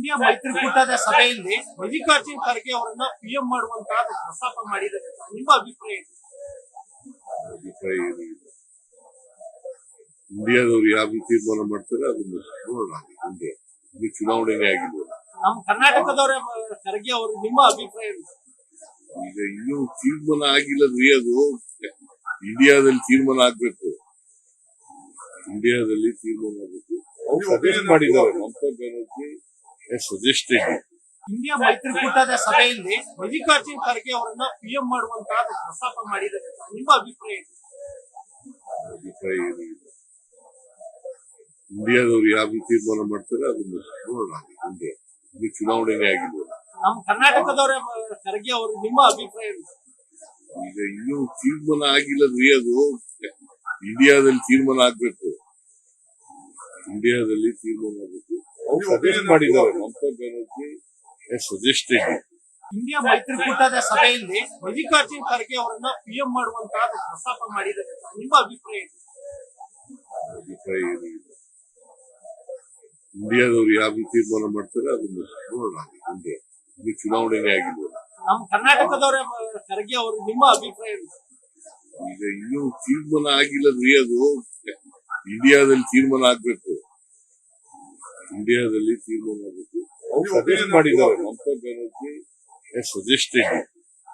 India ಮೈತ್ರಿಕೂಟದ ಸಭೆಯಲ್ಲಿ ಮಲ್ಲಿಕಾರ್ಜುನ್ ಖರ್ಗೆ ಅವರನ್ನ ಪಿಎಂ ಮಾಡುವಂತಹ ಪ್ರಸ್ತಾಪ ಮಾಡಿದ್ದಾರೆ. ನಿಮ್ಮ ಅಭಿಪ್ರಾಯ ಏನು? ಇಂಡಿಯಾದವ್ರು ಯಾವ ತೀರ್ಮಾನ ಮಾಡ್ತಾರೆ ಅದನ್ನ ನೋಡೋಣ. ಮುಂದೆ ಇದು ಚುನಾವಣೆಗೆ ಆಗಿಲ್ಲ. ನಮ್ಮ ಕರ್ನಾಟಕದವರ ಖರ್ಗೆ ಅವರು ನಿಮ್ಮ ಅಭಿಪ್ರಾಯ ಏನು? ಈಗ ಇನ್ನೂ ತೀರ್ಮಾನ ಆಗಿಲ್ಲದ್ರಿ. ಅದು ಇಂಡಿಯಾದಲ್ಲಿ ತೀರ್ಮಾನ ಆಗ್ಬೇಕು. ಇಂಡಿಯಾದಲ್ಲಿ ತೀರ್ಮಾನ ಆಗ್ಬೇಕು. ಅವ್ರು ಸಜೆಸ್ಟ್ ಮಾಡಿದ್ದಾರೆ. ಮಮತಾ ಬ್ಯಾನರ್ಜಿ ಸಜೆಸ್ಟೆಡ್. ಇಂಡಿಯಾ ಮೈತ್ರಿಕೂಟದ ಸಭೆಯಲ್ಲಿ ಮಲ್ಲಿಕಾರ್ಜುನ್ ಖರ್ಗೆ ಅವರನ್ನ ಪಿಎಂ ಮಾಡುವಂತಹ ಪ್ರಸ್ತಾಪ ಮಾಡಿದ್ದಾರೆ. ನಿಮ್ಮ ಅಭಿಪ್ರಾಯ ಏನು? ಅಭಿಪ್ರಾಯ ಏನಿಲ್ಲ. ಇಂಡಿಯಾದವ್ರು ಯಾವ ತೀರ್ಮಾನ ಮಾಡ್ತಾರೆ ಅದನ್ನ ನೋಡೋಣ. ಮುಂದೆ ಇದು ಚುನಾವಣೆಗೆ ಆಗಿಲ್ಲ. ನಮ್ಮ ಕರ್ನಾಟಕದವರ ಖರ್ಗೆ ಅವರು ನಿಮ್ಮ ಅಭಿಪ್ರಾಯ ಏನು? ಈಗ ಇನ್ನೂ ತೀರ್ಮಾನ ಆಗಿಲ್ಲದ್ರಿ. ಅದು ಇಂಡಿಯಾದಲ್ಲಿ ತೀರ್ಮಾನ ಆಗ್ಬೇಕು. ಇಂಡಿಯಾದಲ್ಲಿ ತೀರ್ಮಾನ ಆಗ್ಬೇಕು. ಅವ್ರು ಸಜೆಸ್ಟ್ ಮಾಡಿದ್ದಾರೆ. ಮಮತಾ ಬ್ಯಾನರ್ಜಿ ಸಜೆಸ್ಟೆಡ್. ಇಂಡಿಯಾ ಮೈತ್ರಿಕೂಟದ ಸಭೆಯಲ್ಲಿ ಮಲ್ಲಿಕಾರ್ಜುನ್ ಖರ್ಗೆ ಅವರನ್ನ ಪಿಎಂ ಮಾಡುವಂತಹ ಪ್ರಸ್ತಾಪ ಮಾಡಿದ್ದಾರೆ. ನಿಮ್ಮ ಅಭಿಪ್ರಾಯ ಏನು? ಅಭಿಪ್ರಾಯ ಏನಿಲ್ಲ. ಇಂಡಿಯಾದವ್ರು ಯಾವ ತೀರ್ಮಾನ ಮಾಡ್ತಾರೆ ಅದನ್ನ ನೋಡೋಣ. ಮುಂದೆ ಇದು ಚುನಾವಣೆಗೆ ಆಗಿಲ್ಲ. ನಮ್ಮ ಕರ್ನಾಟಕದವರ ಖರ್ಗೆ ಅವರು ನಿಮ್ಮ ಅಭಿಪ್ರಾಯ ಏನು? ಈಗ ಇನ್ನೂ ತೀರ್ಮಾನ ಆಗಿಲ್ಲದ್ರಿ. ಅದು ಇಂಡಿಯಾದಲ್ಲಿ ತೀರ್ಮಾನ ಆಗ್ಬೇಕು. ಇಂಡಿಯಾದಲ್ಲಿ ತೀರ್ಮಾನ ಆಗ್ಬೇಕು. ಅವ್ರು ಸಜೆಸ್ಟ್ ಮಾಡಿದ್ದಾರೆ. ಮಮತಾ ಬ್ಯಾನರ್ಜಿ ಸಜೆಸ್ಟೆಡ್.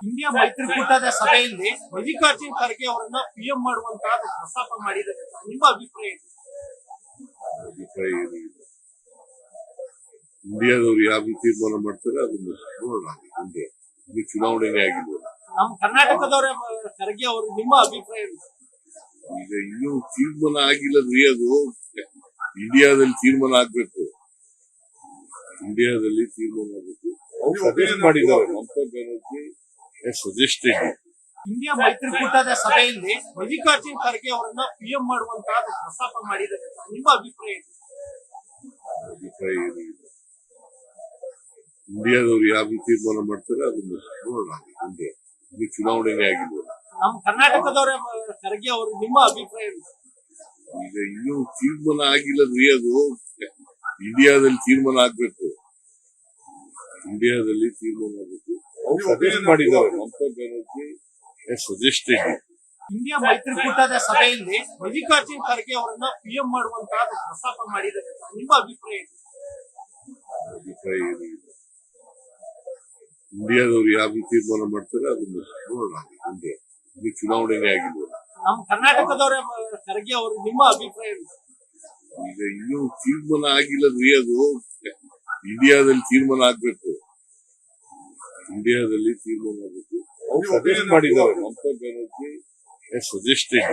ಇಂಡಿಯಾ ಮೈತ್ರಿಕೂಟದ ಸಭೆಯಲ್ಲಿ ಮಲ್ಲಿಕಾರ್ಜುನ್ ಖರ್ಗೆ ಅವರನ್ನ ಪಿಎಂ ಮಾಡುವಂತಹ ಪ್ರಸ್ತಾಪ ಮಾಡಿದ್ದಾರೆ. ನಿಮ್ಮ ಅಭಿಪ್ರಾಯ ಏನು? ಅಭಿಪ್ರಾಯ ಏನಿಲ್ಲ. ಇಂಡಿಯಾದವ್ರು ಯಾವ ತೀರ್ಮಾನ ಮಾಡ್ತಾರೆ ಅದನ್ನ ನೋಡೋಣ. ಮುಂದೆ ಇದು ಚುನಾವಣೆಗೆ ಆಗಿಲ್ಲ. ನಮ್ಮ ಕರ್ನಾಟಕದವರ ಖರ್ಗೆ ಅವರು ನಿಮ್ಮ ಅಭಿಪ್ರಾಯ ಏನು? ಈಗ ಇನ್ನೂ ತೀರ್ಮಾನ ಆಗಿಲ್ಲದ್ರಿ. ಅದು ಇಂಡಿಯಾದಲ್ಲಿ ತೀರ್ಮಾನ ಆಗ್ಬೇಕು. ಇಂಡಿಯಾದಲ್ಲಿ ತೀರ್ಮಾನ ಆಗ್ಬೇಕು. ಅವ್ರು ಸಜೆಸ್ಟ್ ಮಾಡಿದ್ದಾರೆ. ಮಮತಾ ಬ್ಯಾನರ್ಜಿ ಸಜೆಸ್ಟೆಡ್. ಇಂಡಿಯಾ ಮೈತ್ರಿಕೂಟದ ಸಭೆಯಲ್ಲಿ ಮಲ್ಲಿಕಾರ್ಜುನ್ ಖರ್ಗೆ ಅವರನ್ನ ಪಿಎಂ ಮಾಡುವಂತಹ ಪ್ರಸ್ತಾಪ ಮಾಡಿದ್ದಾರೆ. ನಿಮ್ಮ ಅಭಿಪ್ರಾಯ ಏನು? ಅಭಿಪ್ರಾಯ ಏನಿಲ್ಲ. ಇಂಡಿಯಾದವ್ರು ಯಾವ ತೀರ್ಮಾನ ಮಾಡ್ತಾರೆ ಅದನ್ನ ನೋಡೋಣ. ಮುಂದೆ ಇದು ಚುನಾವಣೆಗೆ ಆಗಿಲ್ಲ. ನಮ್ಮ ಕರ್ನಾಟಕದವರ ಖರ್ಗೆ ಅವರು ನಿಮ್ಮ ಅಭಿಪ್ರಾಯ ಏನು? ಈಗ ಇನ್ನೂ ತೀರ್ಮಾನ ಆಗಿಲ್ಲದ್ರಿ. ಅದು ಇಂಡಿಯಾದಲ್ಲಿ ತೀರ್ಮಾನ ಆಗ್ಬೇಕು. ಇಂಡಿಯಾದಲ್ಲಿ ತೀರ್ಮಾನ ಆಗ್ಬೇಕು. ಅವ್ರು ಸಜೆಸ್ಟ್ ಮಾಡಿದ್ದಾರೆ. ಮಮತಾ ಬ್ಯಾನರ್ಜಿ ಸಜೆಸ್ಟೆಡ್. ಇಂಡಿಯಾ ಮೈತ್ರಿಕೂಟದ ಸಭೆಯಲ್ಲಿ ಮಲ್ಲಿಕಾರ್ಜುನ್ ಖರ್ಗೆ ಅವರನ್ನ ಪಿಎಂ ಮಾಡುವಂತಹ ಪ್ರಸ್ತಾಪ ಮಾಡಿದ್ದಾರೆ. ನಿಮ್ಮ ಅಭಿಪ್ರಾಯ ಏನು? ಅಭಿಪ್ರಾಯ ಏನಿಲ್ಲ. ಇಂಡಿಯಾದವ್ರು ಯಾವ ತೀರ್ಮಾನ ಮಾಡ್ತಾರೆ ಅದನ್ನ ನೋಡೋಣ. ಮುಂದೆ ಇದು ಚುನಾವಣೆಗೆ ಆಗಿಲ್ಲ. ನಮ್ಮ ಕರ್ನಾಟಕದವರ ಖರ್ಗೆ ಅವರು ನಿಮ್ಮ ಅಭಿಪ್ರಾಯ ಏನು? ಈಗ ಇನ್ನೂ ತೀರ್ಮಾನ ಆಗಿಲ್ಲದ್ರಿ. ಅದು ಇಂಡಿಯಾದಲ್ಲಿ ತೀರ್ಮಾನ ಆಗ್ಬೇಕು. ಇಂಡಿಯಾದಲ್ಲಿ ತೀರ್ಮಾನ ಆಗ್ಬೇಕು. ಅವ್ರು ಸಜೆಸ್ಟ್ ಮಾಡಿದ್ದಾರೆ. ಮಮತಾ ಬ್ಯಾನರ್ಜಿ ಸಜೆಸ್ಟೆಡ್.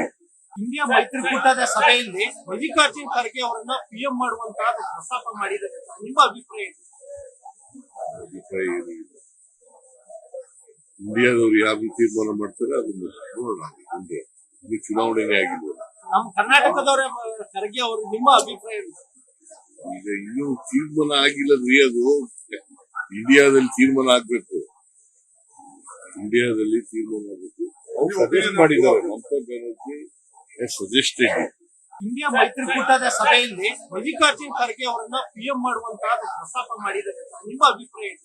ಇಂಡಿಯಾ ಮೈತ್ರಿಕೂಟದ ಸಭೆಯಲ್ಲಿ ಮಲ್ಲಿಕಾರ್ಜುನ್ ಖರ್ಗೆ ಅವರನ್ನ ಪಿಎಂ ಮಾಡುವಂತಹ ಪ್ರಸ್ತಾಪ ಮಾಡಿದ್ದಾರೆ. ನಿಮ್ಮ ಅಭಿಪ್ರಾಯ ಏನು? ಅಭಿಪ್ರಾಯ ಏನಿಲ್ಲ. ಇಂಡಿಯಾದವ್ರು ಯಾವ ತೀರ್ಮಾನ ಮಾಡ್ತಾರೆ ಅದನ್ನ ನೋಡೋಣ. ಮುಂದೆ ಇದು ಚುನಾವಣೆಗೆ ಆಗಿಲ್ಲ. ನಮ್ಮ ಕರ್ನಾಟಕದವರ ಖರ್ಗೆ ಅವರು ನಿಮ್ಮ ಅಭಿಪ್ರಾಯ ಏನು? ಈಗ ಇನ್ನೂ ತೀರ್ಮಾನ ಆಗಿಲ್ಲದ್ರಿ. ಅದು ಇಂಡಿಯಾದಲ್ಲಿ ತೀರ್ಮಾನ ಆಗ್ಬೇಕು. ಇಂಡಿಯಾದಲ್ಲಿ ತೀರ್ಮಾನ ಆಗ್ಬೇಕು. ಅವ್ರು ಸಜೆಸ್ಟ್ ಮಾಡಿದ್ದಾರೆ. ಮಮತಾ ಬ್ಯಾನರ್ಜಿ ಸಜೆಸ್ಟೆಡ್. ಇಂಡಿಯಾ ಮೈತ್ರಿಕೂಟದ ಸಭೆಯಲ್ಲಿ ಮಲ್ಲಿಕಾರ್ಜುನ್ ಖರ್ಗೆ ಅವರನ್ನ ಪಿಎಂ ಮಾಡುವಂತಹ ಪ್ರಸ್ತಾಪ ಮಾಡಿದ್ದಾರೆ. ನಿಮ್ಮ ಅಭಿಪ್ರಾಯ ಏನು?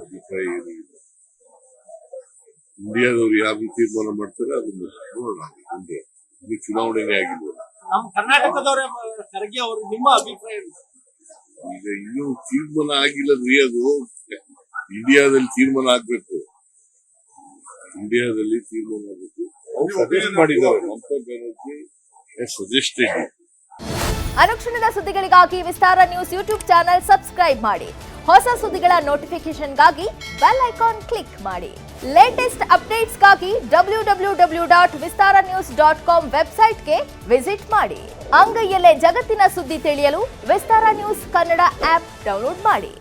ಅಭಿಪ್ರಾಯ ಏನಿಲ್ಲ. ಇಂಡಿಯಾದವ್ರು ಯಾವ ತೀರ್ಮಾನ ಮಾಡ್ತಾರೆ ಅದನ್ನ ನೋಡೋಣ. ಮುಂದೆ ಇದು ಚುನಾವಣೆಗೆ ಆಗಿಲ್ಲ. ನಮ್ಮ ಕರ್ನಾಟಕದವರ ಖರ್ಗೆ ಅವರು ನಿಮ್ಮ ಅಭಿಪ್ರಾಯ ಏನು? ಈಗ ಇನ್ನೂ ತೀರ್ಮಾನ ಆಗಿಲ್ಲದ್ರಿ. ಅದು ಇಂಡಿಯಾದಲ್ಲಿ ತೀರ್ಮಾನ ಆಗ್ಬೇಕು. ಇಂಡಿಯಾದಲ್ಲಿ ತೀರ್ಮಾನ ಆಗ್ಬೇಕು. ಅವ್ರು ಸಜೆಸ್ಟ್ ಮಾಡಿದ್ದಾರೆ. ಮಮತಾ ಬ್ಯಾನರ್ಜಿ ಸಜೆಸ್ಟೆಡ್. ಅನುಕ್ಷಣದ ಸುದ್ದಿಗಳಿಗಾಗಿ ವಿಸ್ತಾರ ನ್ಯೂಸ್ ಯೂಟ್ಯೂಬ್ ಚಾನೆಲ್ ಸಬ್ಸ್ಕ್ರೈಬ್ ಮಾಡಿ. ಹೊಸ ಸುದ್ದಿಗಳ ನೋಟಿಫಿಕೇಶನ್ಗಾಗಿ ಬೆಲ್ ಐಕಾನ್ ಕ್ಲಿಕ್ ಮಾಡಿ. ಲೇಟೆಸ್ಟ್ ಅಪ್ಡೇಟ್ಸ್ಗಾಗಿ www.vistaranews.com ವೆಬ್ಸೈಟ್ಗೆ ವಿಸಿಟ್ ಮಾಡಿ. ಅಂಗೈಯಲ್ಲೇ ಜಗತ್ತಿನ ಸುದ್ದಿ ತಿಳಿಯಲು ವಿಸ್ತಾರ ನ್ಯೂಸ್ ಕನ್ನಡ ಆಪ್ ಡೌನ್ಲೋಡ್ ಮಾಡಿ.